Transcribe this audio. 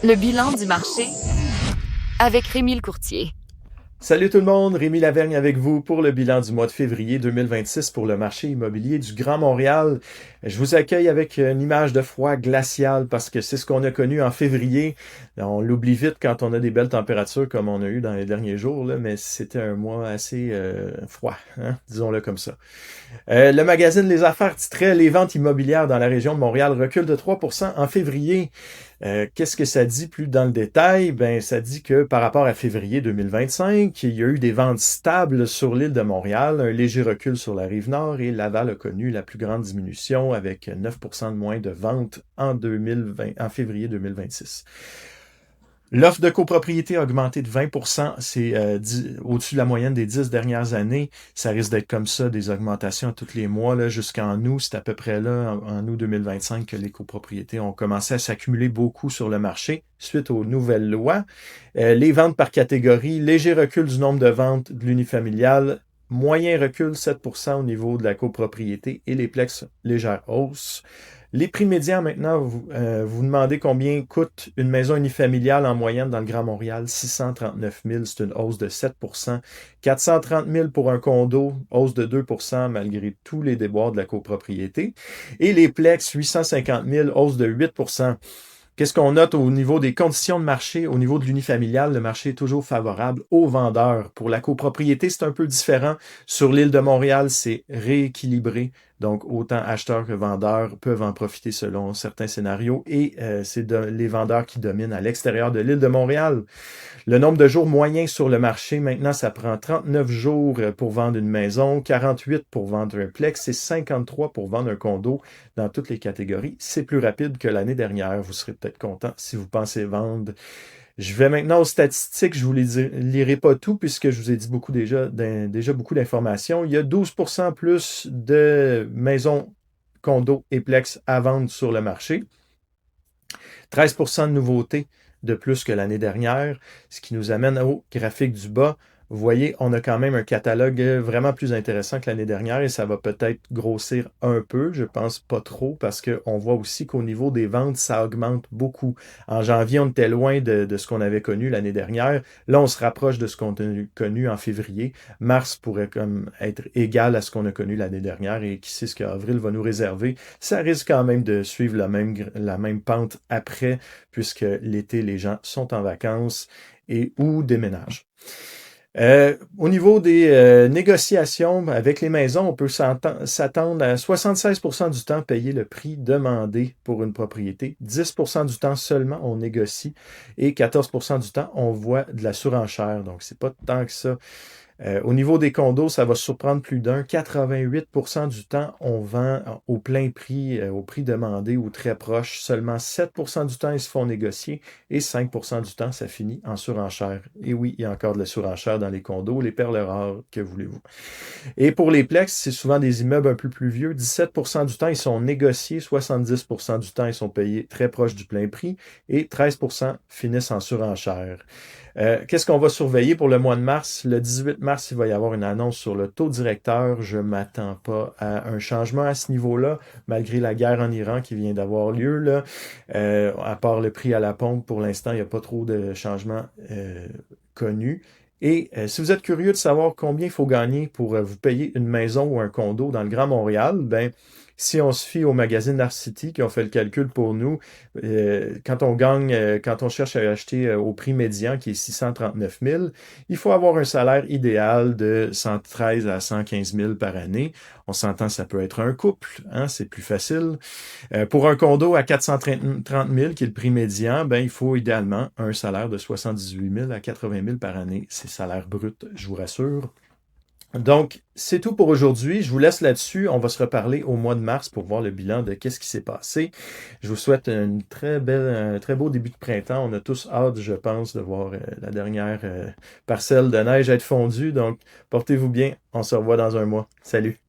Le bilan du marché avec Rémi le courtier. Salut tout le monde, Rémi Lavergne avec vous pour le bilan du mois de février 2026 pour le marché immobilier du Grand Montréal. Je vous accueille avec une image de froid glacial parce que c'est ce qu'on a connu en février. On l'oublie vite quand on a des belles températures comme on a eu dans les derniers jours, là, mais c'était un mois assez froid, hein, disons-le comme ça. Le magazine Les Affaires titrait «Les ventes immobilières dans la région de Montréal reculent de 3% en février». Qu'est-ce que ça dit plus dans le détail? Ben, ça dit que par rapport à février 2025, il y a eu des ventes stables sur l'île de Montréal, un léger recul sur la rive nord et Laval a connu la plus grande diminution avec 9% de moins de ventes en février 2026. L'offre de copropriété a augmenté de 20%, c'est au-dessus de la moyenne des 10 dernières années. Ça risque d'être comme ça, des augmentations tous les mois là, jusqu'en août. C'est à peu près là, en août 2025, que les copropriétés ont commencé à s'accumuler beaucoup sur le marché suite aux nouvelles lois. Les ventes par catégorie, léger recul du nombre de ventes de l'unifamilial, moyen recul 7% au niveau de la copropriété et les plex, légère hausse. Les prix médians, maintenant, vous demandez combien coûte une maison unifamiliale en moyenne dans le Grand Montréal. 639 000, c'est une hausse de 7%. 430 000 pour un condo, hausse de 2% malgré tous les déboires de la copropriété. Et les plex, 850 000, hausse de 8%. Qu'est-ce qu'on note au niveau des conditions de marché? Au niveau de l'unifamilial, le marché est toujours favorable aux vendeurs. Pour la copropriété, c'est un peu différent. Sur l'île de Montréal, c'est rééquilibré. Donc, autant acheteurs que vendeurs peuvent en profiter selon certains scénarios. Et c'est les vendeurs qui dominent à l'extérieur de l'île de Montréal. Le nombre de jours moyens sur le marché, maintenant, ça prend 39 jours pour vendre une maison, 48 pour vendre un plex et 53 pour vendre un condo dans toutes les catégories. C'est plus rapide que l'année dernière. Vous serez peut-être content si vous pensez vendre. Je vais maintenant aux statistiques. Je ne vous lirai pas tout puisque je vous ai dit déjà beaucoup d'informations. Il y a 12% plus de maisons, condos et plex à vendre sur le marché. 13% de nouveautés de plus que l'année dernière, ce qui nous amène au graphique du bas. Vous voyez, on a quand même un catalogue vraiment plus intéressant que l'année dernière et ça va peut-être grossir un peu, je pense pas trop, parce qu'on voit aussi qu'au niveau des ventes, ça augmente beaucoup. En janvier, on était loin de ce qu'on avait connu l'année dernière. Là, on se rapproche de ce qu'on a connu en février. Mars pourrait comme être égal à ce qu'on a connu l'année dernière et qui sait ce qu'avril va nous réserver. Ça risque quand même de suivre la même pente après, puisque l'été, les gens sont en vacances et ou déménagent. Au niveau des négociations avec les maisons, on peut s'attendre à 76% du temps payer le prix demandé pour une propriété, 10% du temps seulement on négocie et 14% du temps on voit de la surenchère. Donc c'est pas tant que ça. Au niveau des condos, ça va surprendre plus d'un. 88% du temps, on vend au plein prix, au prix demandé ou très proche. Seulement 7% du temps, ils se font négocier et 5% du temps, ça finit en surenchère. Et oui, il y a encore de la surenchère dans les condos, les perles rares, que voulez-vous. Et pour les plex, c'est souvent des immeubles un peu plus vieux. 17% du temps, ils sont négociés. 70% du temps, ils sont payés très proche du plein prix. Et 13% finissent en surenchère. Qu'est-ce qu'on va surveiller pour le mois de mars? Le 18 mars, il va y avoir une annonce sur le taux directeur. Je ne m'attends pas à un changement à ce niveau-là, malgré la guerre en Iran qui vient d'avoir lieu. Là. À part le prix à la pompe, pour l'instant, il n'y a pas trop de changements connus. Et si vous êtes curieux de savoir combien il faut gagner pour vous payer une maison ou un condo dans le Grand Montréal, ben si on se fie au magazine Narcity qui ont fait le calcul pour nous, quand on cherche à acheter au prix médian qui est 639 000, il faut avoir un salaire idéal de 113 à 115 000 par année. On s'entend, ça peut être un couple, hein, c'est plus facile. Pour un condo à 430 000, qui est le prix médian, ben, il faut idéalement un salaire de 78 000 à 80 000 par année. C'est salaire brut, je vous rassure. Donc, c'est tout pour aujourd'hui. Je vous laisse là-dessus. On va se reparler au mois de mars pour voir le bilan de qu'est-ce qui s'est passé. Je vous souhaite un très beau début de printemps. On a tous hâte, je pense, de voir la dernière parcelle de neige être fondue. Donc, portez-vous bien. On se revoit dans un mois. Salut!